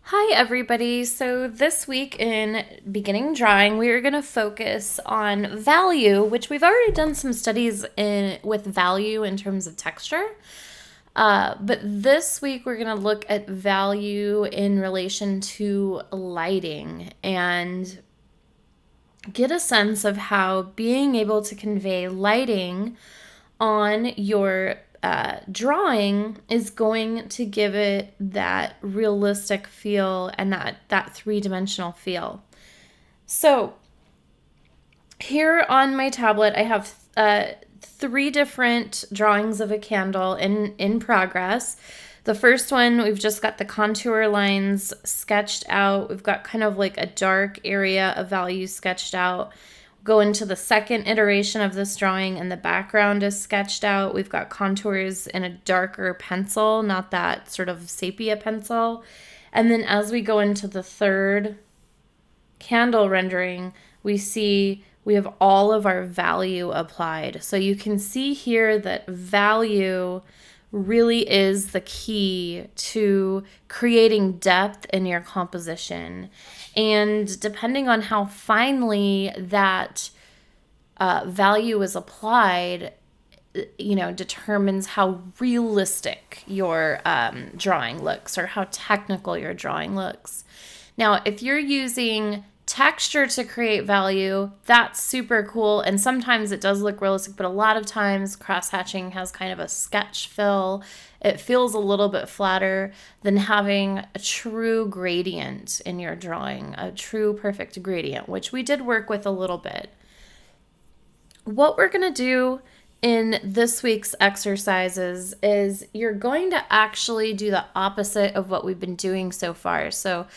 Hi, everybody. So, this week in beginning drawing, we are going to focus on value, which we've already done some studies in with value in terms of texture. But this week, we're going to look at value in relation to lighting and get a sense of how being able to convey lighting on your drawing is going to give it that realistic feel and that three-dimensional feel. So here on my tablet, I have three different drawings of a candle in progress. The first one, we've just got the contour lines sketched out. We've got kind of like a dark area of value sketched out. Go into the second iteration of this drawing and the background is sketched out. We've got contours in a darker pencil, not that sort of sepia pencil. And then as we go into the third candle rendering, we have all of our value applied. So you can see here that value really is the key to creating depth in your composition. And depending on how finely that value is applied, determines how realistic your drawing looks or how technical your drawing looks. Now, if you're using texture to create value, that's super cool. And sometimes it does look realistic, but a lot of times cross-hatching has kind of a sketch fill. It feels a little bit flatter than having a true gradient in your drawing, a true perfect gradient, which we did work with a little bit. What we're going to do in this week's exercises is you're going to actually do the opposite of what we've been doing so far. So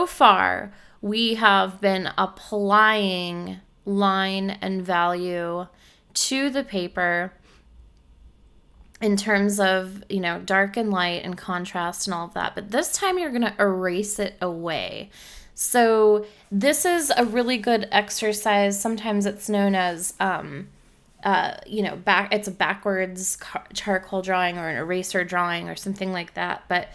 far, we have been applying line and value to the paper in terms of, dark and light and contrast and all of that. But this time you're going to erase it away. So this is a really good exercise. Sometimes it's known as, it's a backwards charcoal drawing or an eraser drawing or something like that. But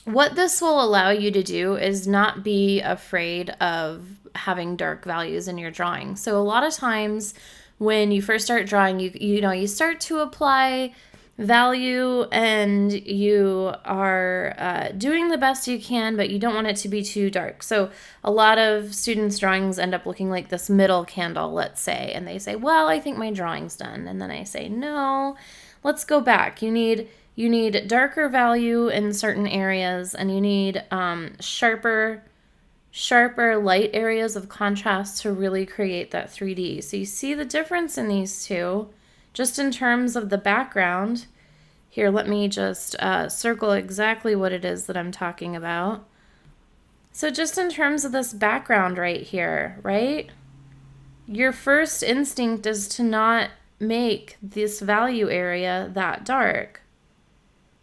what this will allow you to do is not be afraid of having dark values in your drawing. So a lot of times when you first start drawing, you start to apply value and you are doing the best you can, but you don't want it to be too dark. So a lot of students' drawings end up looking like this middle candle, let's say, and they say, well, I think my drawing's done. And then I say, no, let's go back. You need darker value in certain areas, and you need sharper light areas of contrast to really create that 3D. So you see the difference in these two, just in terms of the background. Here, let me just circle exactly what it is that I'm talking about. So just in terms of this background right here, right? Your first instinct is to not make this value area that dark.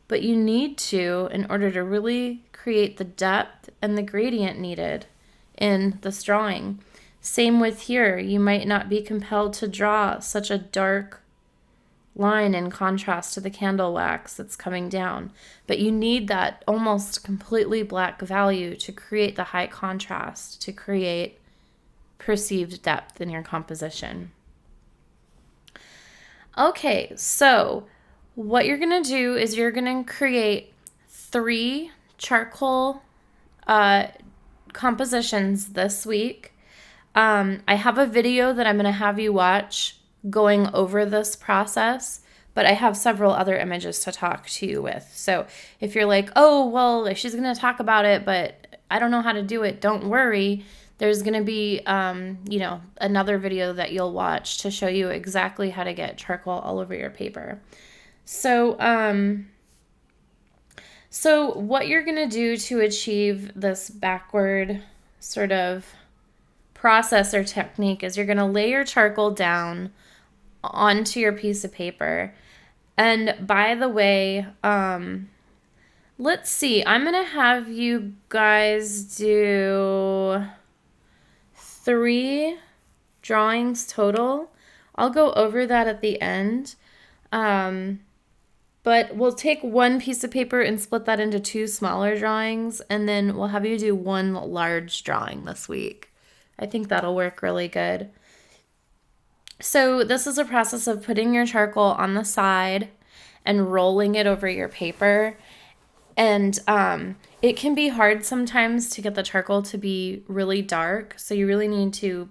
But you need to in order to really create the depth and the gradient needed in this drawing. Same with here. You might not be compelled to draw such a dark line in contrast to the candle wax that's coming down, but you need that almost completely black value to create the high contrast, to create perceived depth in your composition. Okay, so what you're going to do is you're going to create 3 charcoal compositions this week. I have a video that I'm going to have you watch going over this process, but I have several other images to talk to you with. So if you're like, oh, well, she's going to talk about it, but I don't know how to do it, don't worry. There's going to be, another video that you'll watch to show you exactly how to get charcoal all over your paper. So what you're going to do to achieve this backward sort of process or technique is you're going to lay your charcoal down onto your piece of paper. And by the way, let's see, I'm going to have you guys do 3 drawings total. I'll go over that at the end. But we'll take one piece of paper and split that into 2 smaller drawings, and then we'll have you do 1 large drawing this week. I think that'll work really good. So this is a process of putting your charcoal on the side and rolling it over your paper. And it can be hard sometimes to get the charcoal to be really dark. So you really need to,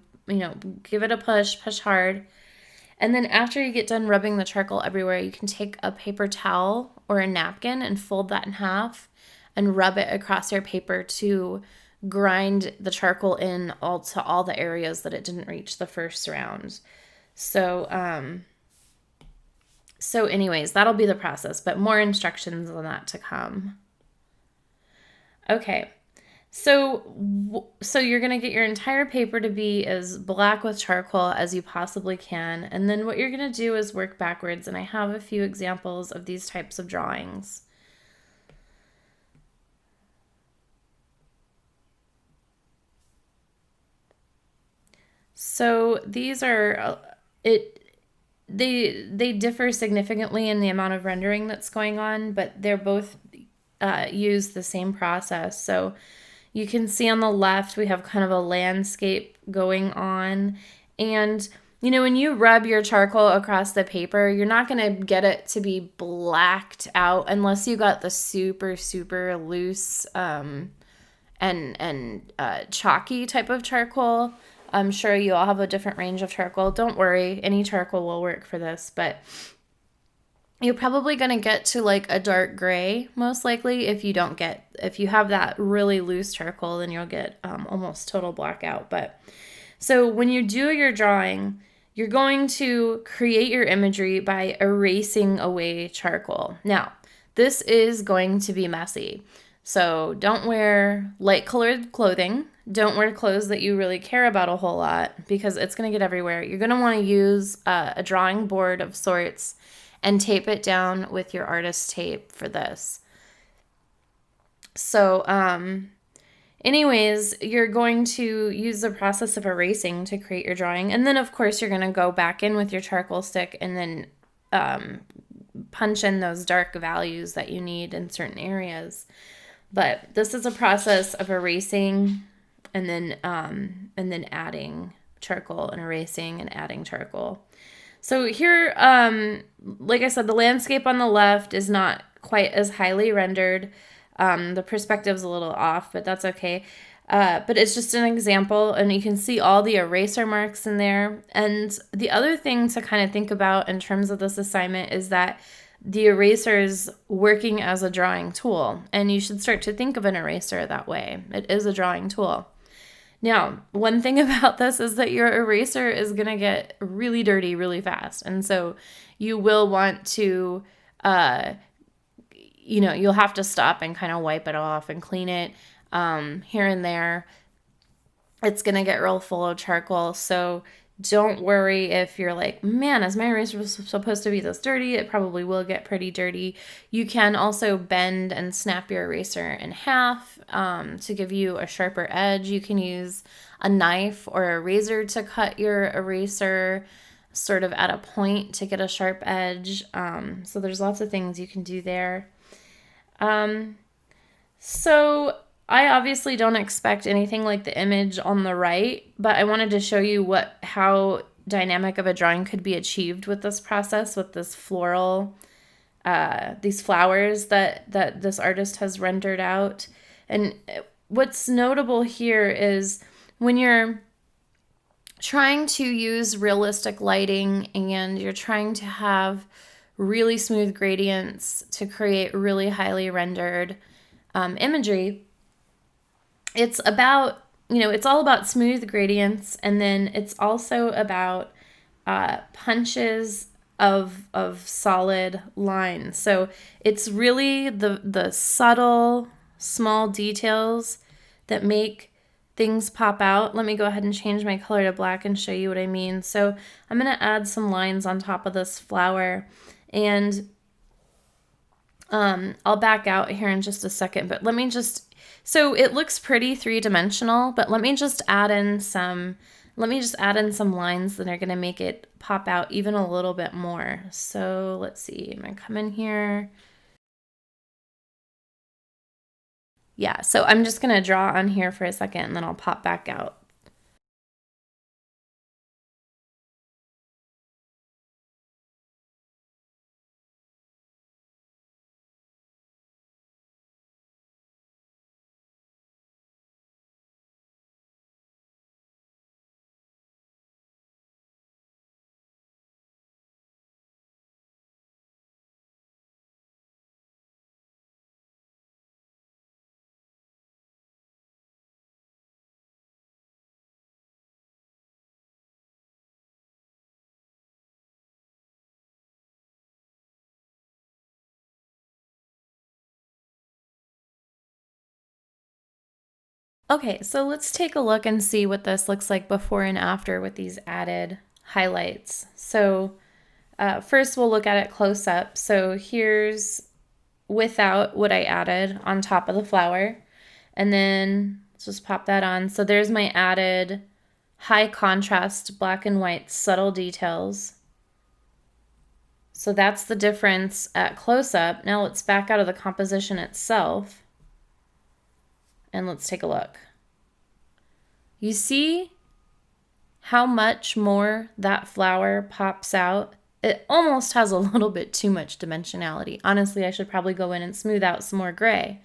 give it a push hard. And then after you get done rubbing the charcoal everywhere, you can take a paper towel or a napkin and fold that in half and rub it across your paper to grind the charcoal in to all the areas that it didn't reach the first round. So anyways, that'll be the process, but more instructions on that to come. Okay. So you're going to get your entire paper to be as black with charcoal as you possibly can. And then what you're going to do is work backwards. And I have a few examples of these types of drawings. So these are, they differ significantly in the amount of rendering that's going on, but they're both use the same process. So you can see on the left, we have kind of a landscape going on. And, when you rub your charcoal across the paper, you're not going to get it to be blacked out unless you got the super, super loose and chalky type of charcoal. I'm sure you all have a different range of charcoal. Don't worry, any charcoal will work for this, but you're probably going to get to like a dark gray, most likely. If you have that really loose charcoal, then you'll get almost total blackout. But so when you do your drawing, you're going to create your imagery by erasing away charcoal. Now, this is going to be messy. So don't wear light colored clothing. Don't wear clothes that you really care about a whole lot because it's going to get everywhere. You're going to want to use a drawing board of sorts and tape it down with your artist tape for this. So, anyways, you're going to use the process of erasing to create your drawing. And then, of course, you're going to go back in with your charcoal stick and then punch in those dark values that you need in certain areas. But this is a process of erasing and then adding charcoal and erasing and adding charcoal. So here, like I said, the landscape on the left is not quite as highly rendered. The perspective's a little off, but that's okay. But it's just an example, and you can see all the eraser marks in there. And the other thing to kind of think about in terms of this assignment is that the eraser is working as a drawing tool, and you should start to think of an eraser that way. It is a drawing tool. Now, one thing about this is that your eraser is going to get really dirty really fast. And so you will want to, you'll have to stop and kind of wipe it off and clean it here and there. It's going to get real full of charcoal. So don't worry if you're like, man, is my eraser supposed to be this dirty? It probably will get pretty dirty. You can also bend and snap your eraser in half to give you a sharper edge. You can use a knife or a razor to cut your eraser sort of at a point to get a sharp edge. So there's lots of things you can do there. So I obviously don't expect anything like the image on the right, but I wanted to show you how dynamic of a drawing could be achieved with this process, with this floral, these flowers that this artist has rendered out. And what's notable here is when you're trying to use realistic lighting and you're trying to have really smooth gradients to create really highly rendered imagery, it's about, it's all about smooth gradients, and then it's also about punches of solid lines. So it's really the subtle, small details that make things pop out. Let me go ahead and change my color to black and show you what I mean. So I'm going to add some lines on top of this flower, and I'll back out here in just a second, but let me just, so it looks pretty three-dimensional, but let me just add in some Let me just add in some lines that are going to make it pop out even a little bit more. So let's see, I'm going to come in here. Yeah, so I'm just going to draw on here for a second and then I'll pop back out. Okay, so let's take a look and see what this looks like before and after with these added highlights. So first we'll look at it close up. So here's without what I added on top of the flower. And then let's just pop that on. So there's my added high contrast black and white subtle details. So that's the difference at close up. Now let's back out of the composition itself and let's take a look. You see how much more that flower pops out? It almost has a little bit too much dimensionality. Honestly, I should probably go in and smooth out some more gray,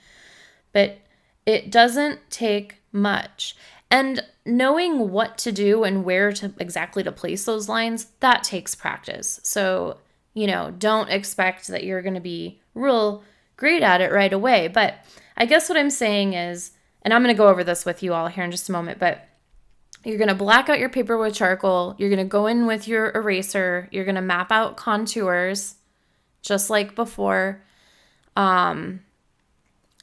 but it doesn't take much. And knowing what to do and where to exactly to place those lines, that takes practice. So, don't expect that you're going to be real great at it right away. But I guess what I'm saying is, and I'm going to go over this with you all here in just a moment, but you're going to black out your paper with charcoal. You're going to go in with your eraser. You're going to map out contours just like before. And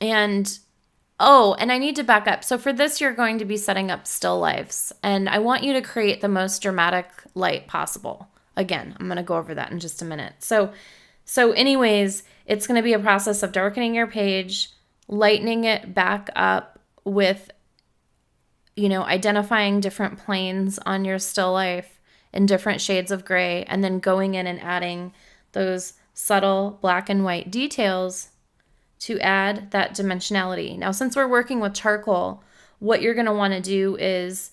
I need to back up. So for this, you're going to be setting up still lifes. And I want you to create the most dramatic light possible. Again, I'm going to go over that in just a minute. So anyways, it's going to be a process of darkening your page, lightening it back up with, identifying different planes on your still life in different shades of gray, and then going in and adding those subtle black and white details to add that dimensionality. Now, since we're working with charcoal, what you're going to want to do is,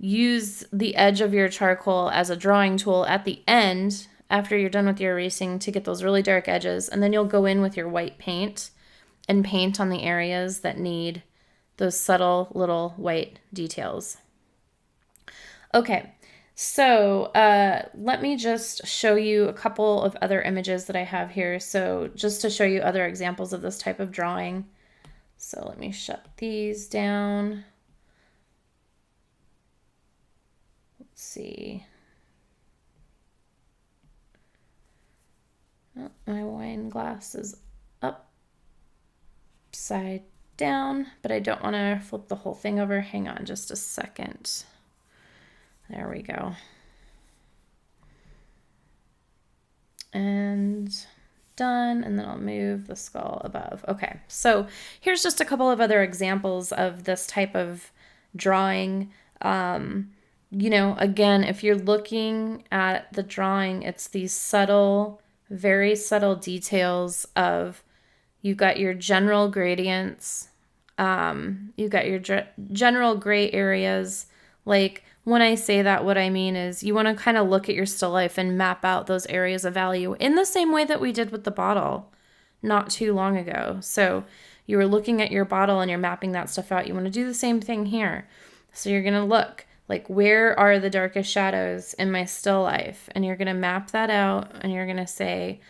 use the edge of your charcoal as a drawing tool at the end after you're done with your erasing to get those really dark edges. And then you'll go in with your white paint and paint on the areas that need those subtle little white details. Okay, so let me just show you a couple of other images that I have here. So just to show you other examples of this type of drawing. So let me shut these down. Let's see. Oh, my wine glass is upside down, but I don't want to flip the whole thing over. Hang on just a second. There we go. And done, and then I'll move the skull above. Okay, so here's just a couple of other examples of this type of drawing. Again, if you're looking at the drawing, it's these subtle, very subtle details of, you've got your general gradients, you've got your general gray areas. Like, when I say that, what I mean is you want to kind of look at your still life and map out those areas of value in the same way that we did with the bottle not too long ago. So you were looking at your bottle and you're mapping that stuff out. You want to do the same thing here. So you're going to look, like, where are the darkest shadows in my still life? And you're going to map that out, and you're going to say,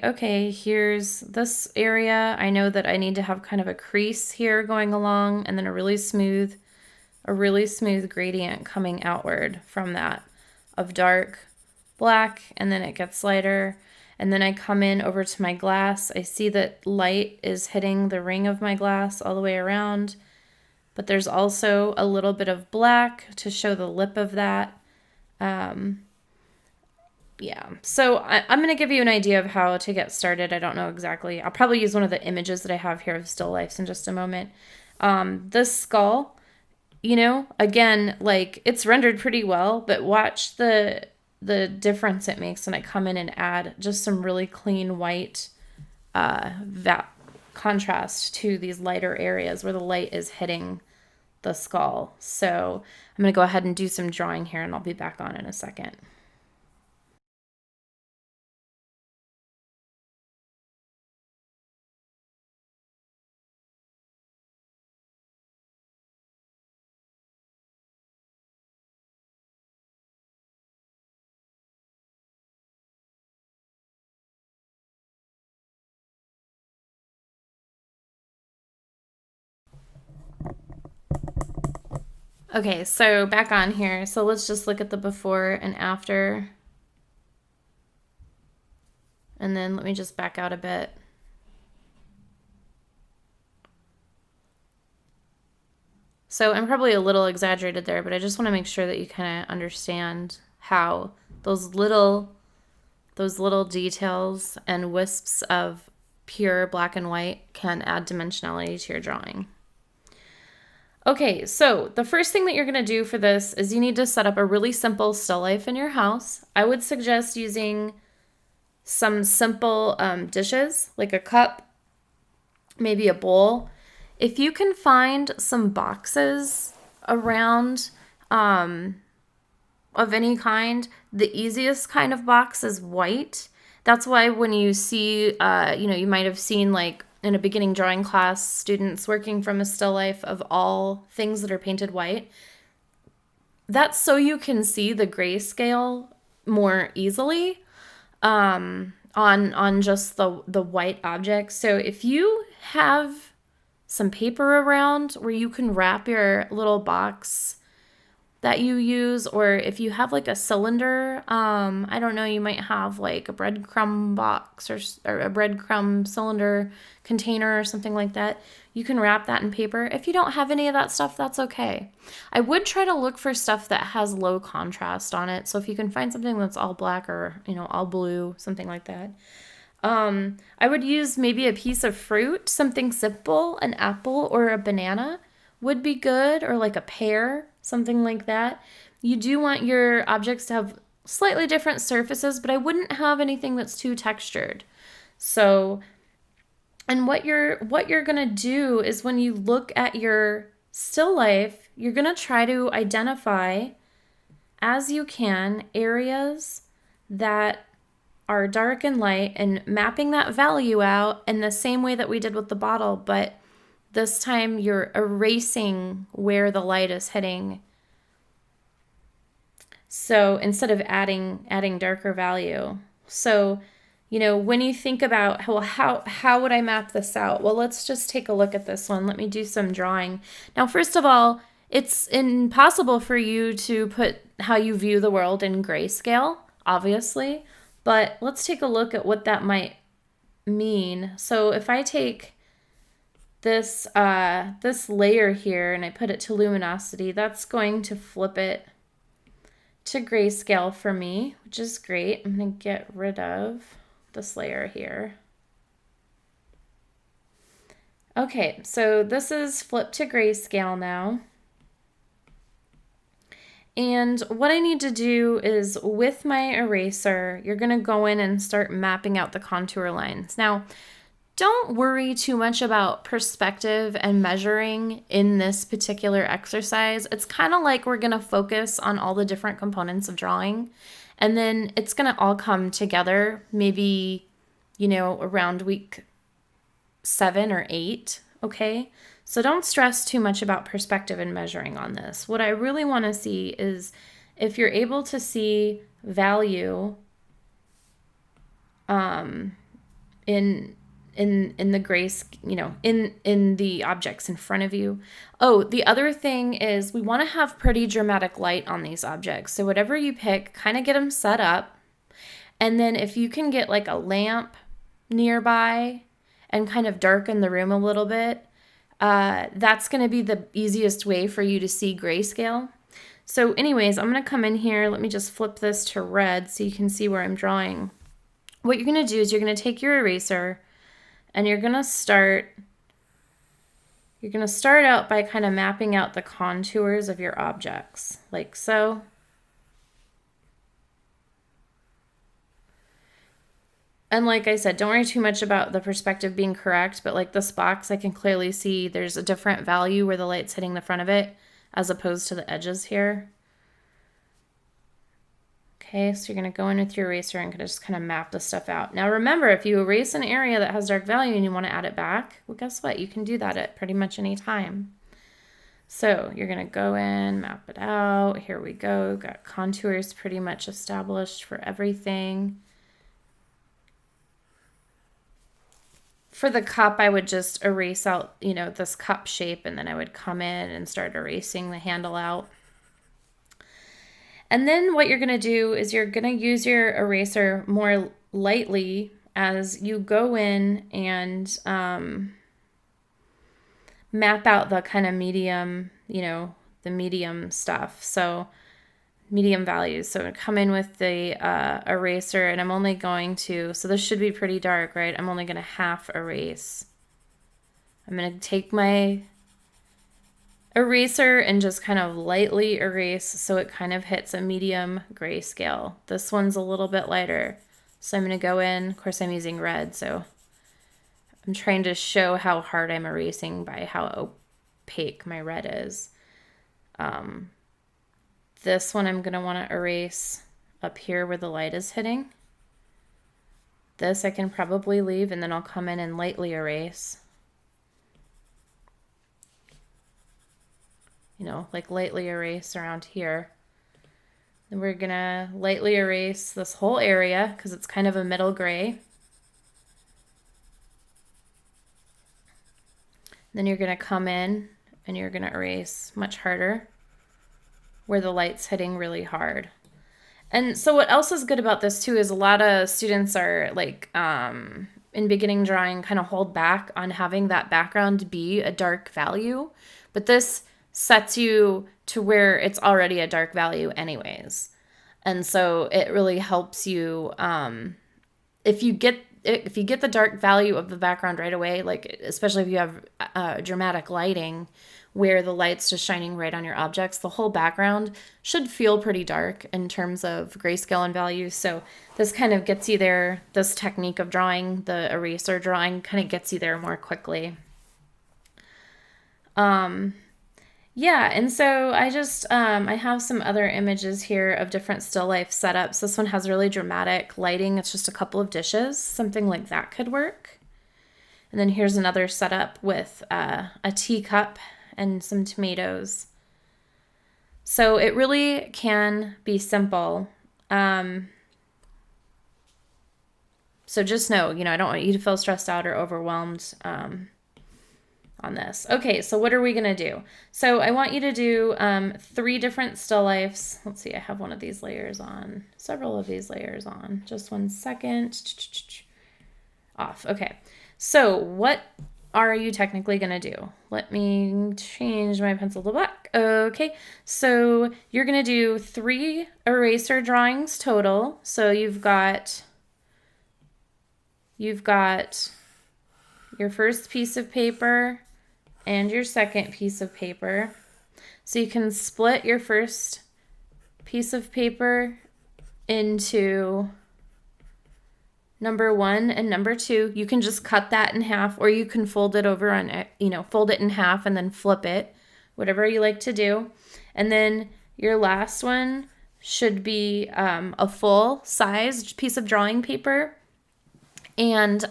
okay, here's this area. I know that I need to have kind of a crease here going along, and then a really smooth gradient coming outward from that of dark black, and then it gets lighter. And then I come in over to my glass. I see that light is hitting the ring of my glass all the way around, but there's also a little bit of black to show the lip of that. Yeah. So I'm going to give you an idea of how to get started. I don't know exactly. I'll probably use one of the images that I have here of still lifes in just a moment. This skull, again, like it's rendered pretty well, but watch the difference it makes when I come in and add just some really clean white contrast to these lighter areas where the light is hitting the skull. So I'm going to go ahead and do some drawing here, and I'll be back on in a second. Okay, so back on here. So let's just look at the before and after. And then let me just back out a bit. So I'm probably a little exaggerated there, but I just want to make sure that you kind of understand how those little details and wisps of pure black and white can add dimensionality to your drawing. Okay, so the first thing that you're going to do for this is you need to set up a really simple still life in your house. I would suggest using some simple dishes, like a cup, maybe a bowl. If you can find some boxes around of any kind, the easiest kind of box is white. That's why when you see, you might have seen like in a beginning drawing class, students working from a still life of all things that are painted white. That's so you can see the grayscale more easily on just the white object. So if you have some paper around where you can wrap your little box that you use, or if you have like a cylinder, I don't know, you might have like a breadcrumb box or a breadcrumb cylinder container or something like that. You can wrap that in paper. If you don't have any of that stuff, that's okay. I would try to look for stuff that has low contrast on it. So if you can find something that's all black or, all blue, something like that. I would use maybe a piece of fruit, something simple, an apple or a banana would be good, or like a pear, something like that. You do want your objects to have slightly different surfaces, but I wouldn't have anything that's too textured. So, and what you're going to do is when you look at your still life, you're going to try to identify as you can areas that are dark and light and mapping that value out in the same way that we did with the bottle, but this time you're erasing where the light is hitting. So instead of adding darker value. So, when you think about how would I map this out? Well, let's just take a look at this one. Let me do some drawing. Now, first of all, it's impossible for you to put how you view the world in grayscale, obviously, but let's take a look at what that might mean. So if I take this layer here and I put it to luminosity, that's going to flip it to grayscale for me, which is great. I'm going to get rid of this layer here. Okay, so this is flipped to grayscale now. And what I need to do is with my eraser, you're going to go in and start mapping out the contour lines. Now, don't worry too much about perspective and measuring in this particular exercise. It's kind of like we're going to focus on all the different components of drawing, and then it's going to all come together maybe, around week 7 or 8, okay? So don't stress too much about perspective and measuring on this. What I really want to see is if you're able to see value in the grace, in the objects in front of you. Oh, the other thing is we want to have pretty dramatic light on these objects. So whatever you pick, kind of get them set up. And then if you can get like a lamp nearby and kind of darken the room a little bit, that's going to be the easiest way for you to see grayscale. So anyways, I'm going to come in here. Let me just flip this to red so you can see where I'm drawing. What you're going to do is you're going to take your eraser and you're going to start out by kind of mapping out the contours of your objects, like so. And like I said, don't worry too much about the perspective being correct, but like this box, I can clearly see there's a different value where the light's hitting the front of it as opposed to the edges here. Okay, so you're going to go in with your eraser and just kind of map the stuff out. Now remember, if you erase an area that has dark value and you want to add it back, well, guess what? You can do that at pretty much any time. So you're going to go in, map it out. Here we go. Got contours pretty much established for everything. For the cup, I would just erase out, you know, this cup shape, and then I would come in and start erasing the handle out. And then what you're going to do is you're going to use your eraser more lightly as you go in and map out the kind of medium, you know, the medium stuff. So medium values. So come in with the eraser, and I'm only going to, so this should be pretty dark, right? I'm only going to half erase. I'm going to take my eraser and just kind of lightly erase so it kind of hits a medium grayscale. This one's a little bit lighter. So I'm going to go in, of course I'm using red, so I'm trying to show how hard I'm erasing by how opaque my red is. This one I'm going to want to erase up here where the light is hitting. This I can probably leave, and then I'll come in and lightly erase. You know, like lightly erase around here. Then we're going to lightly erase this whole area because it's kind of a middle gray. Then you're going to come in and you're going to erase much harder where the light's hitting really hard. And so what else is good about this too is a lot of students are like in beginning drawing kind of hold back on having that background be a dark value, but this sets you to where it's already a dark value anyways. And so it really helps you if you get the dark value of the background right away, like especially if you have dramatic lighting where the light's just shining right on your objects, the whole background should feel pretty dark in terms of grayscale and value. So this kind of gets you there. This technique of drawing, the eraser drawing, kind of gets you there more quickly. Yeah, and so I just, I have some other images here of different still life setups. This one has really dramatic lighting. It's just a couple of dishes. Something like that could work. And then here's another setup with a teacup and some tomatoes. So it really can be simple. So just know, I don't want you to feel stressed out or overwhelmed on this. Okay, so what are we going to do? So I want you to do 3 different still lifes. Let's see, I have one of these layers on, several of these layers on. Just 1 second. Off. Okay, so what are you technically going to do? Let me change my pencil to black. Okay, so you're going to do 3 eraser drawings total. So you've got your first piece of paper and your second piece of paper. So you can split your first piece of paper into number 1 and number 2. You can just cut that in half, or you can fold it over on it, fold it in half and then flip it, whatever you like to do. And then your last one should be a full-sized piece of drawing paper. And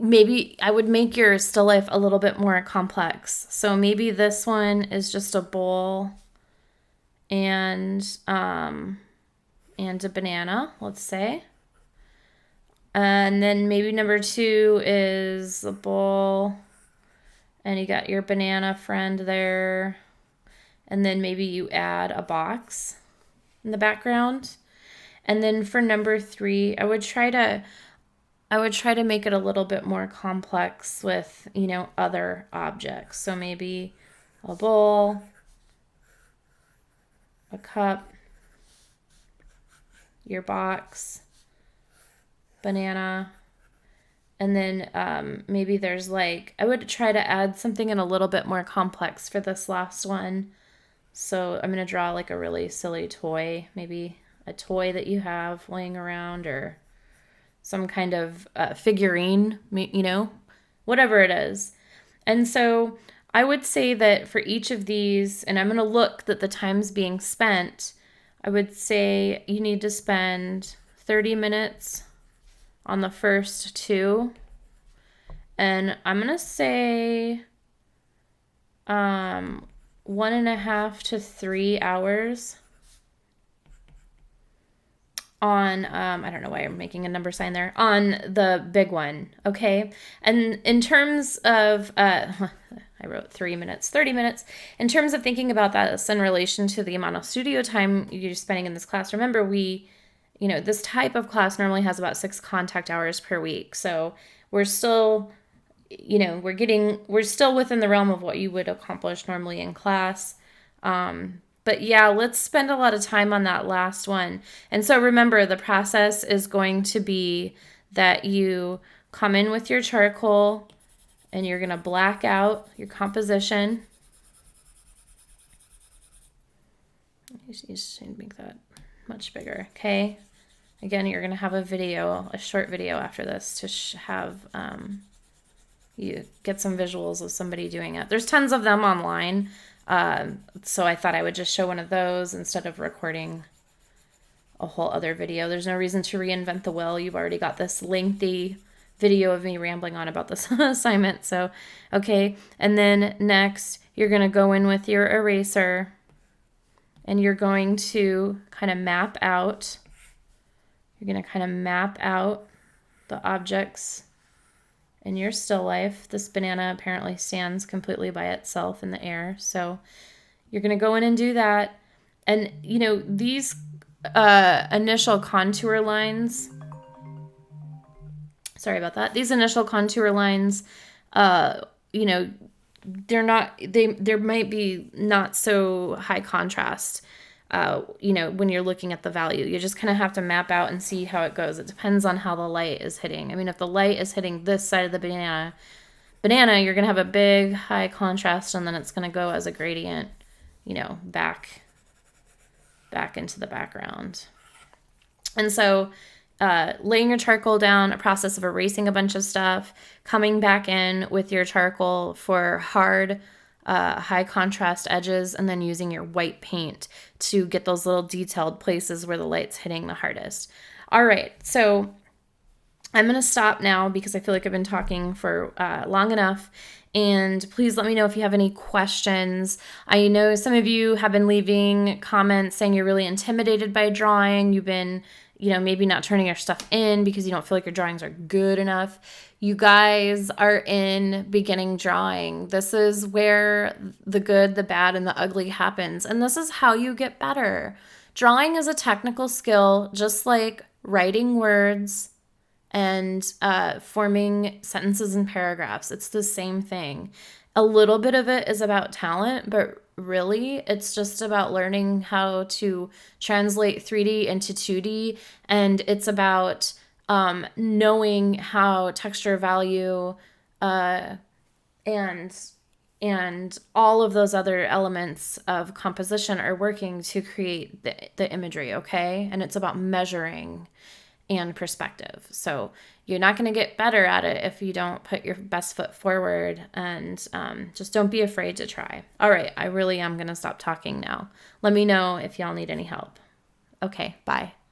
maybe I would make your still life a little bit more complex. So maybe this one is just a bowl and a banana, let's say. And then maybe number 2 is a bowl and you got your banana friend there. And then maybe you add a box in the background. And then for number 3, I would try to make it a little bit more complex with, other objects. So maybe a bowl a cup, your box, banana, and then maybe there's like, I would try to add something in a little bit more complex for this last one. So I'm going to draw like a really silly toy, maybe a toy that you have laying around or some kind of figurine, whatever it is. And so I would say that for each of these, and I'm going to look that the time's being spent, I would say you need to spend 30 minutes on the first two. And I'm going to say 1.5 to 3 hours on, I don't know why I'm making a number sign there, on the big one, okay? And in terms of, I wrote 3 minutes, 30 minutes. In terms of thinking about that in relation to the amount of studio time you're spending in this class, remember this type of class normally has about 6 contact hours per week. So we're still, we're still within the realm of what you would accomplish normally in class. But yeah, let's spend a lot of time on that last one. And so remember, the process is going to be that you come in with your charcoal and you're going to black out your composition. You just need to make that much bigger, okay? Again, you're going to have a short video after this to have you get some visuals of somebody doing it. There's tons of them online. So I thought I would just show one of those instead of recording a whole other video. There's no reason to reinvent the wheel. You've already got this lengthy video of me rambling on about this assignment. So, okay. And then next, you're going to go in with your eraser and you're going to kind of map out. You're going to kind of map out the objects in your still life. This banana apparently stands completely by itself in the air. So you're going to go in and do that. And, these initial contour lines, sorry about that. These initial contour lines, there might be not so high contrast. When you're looking at the value, you just kind of have to map out and see how it goes. It depends on how the light is hitting. I mean, if the light is hitting this side of the banana, you're going to have a big high contrast, and then it's going to go as a gradient, back into the background. And so laying your charcoal down, a process of erasing a bunch of stuff, coming back in with your charcoal for hard high contrast edges, and then using your white paint to get those little detailed places where the light's hitting the hardest. All right, so I'm going to stop now because I feel like I've been talking for long enough. And please let me know if you have any questions. I know some of you have been leaving comments saying you're really intimidated by drawing. You've been, maybe not turning your stuff in because you don't feel like your drawings are good enough. You guys are in beginning drawing. This is where the good, the bad, and the ugly happens. And this is how you get better. Drawing is a technical skill, just like writing words and forming sentences and paragraphs. It's the same thing. A little bit of it is about talent, but really it's just about learning how to translate 3D into 2D, and it's about knowing how texture, value, and all of those other elements of composition are working to create the imagery, okay? And it's about measuring and perspective. So you're not going to get better at it if you don't put your best foot forward, and just don't be afraid to try. All right, I really am going to stop talking now. Let me know if y'all need any help. Okay, bye.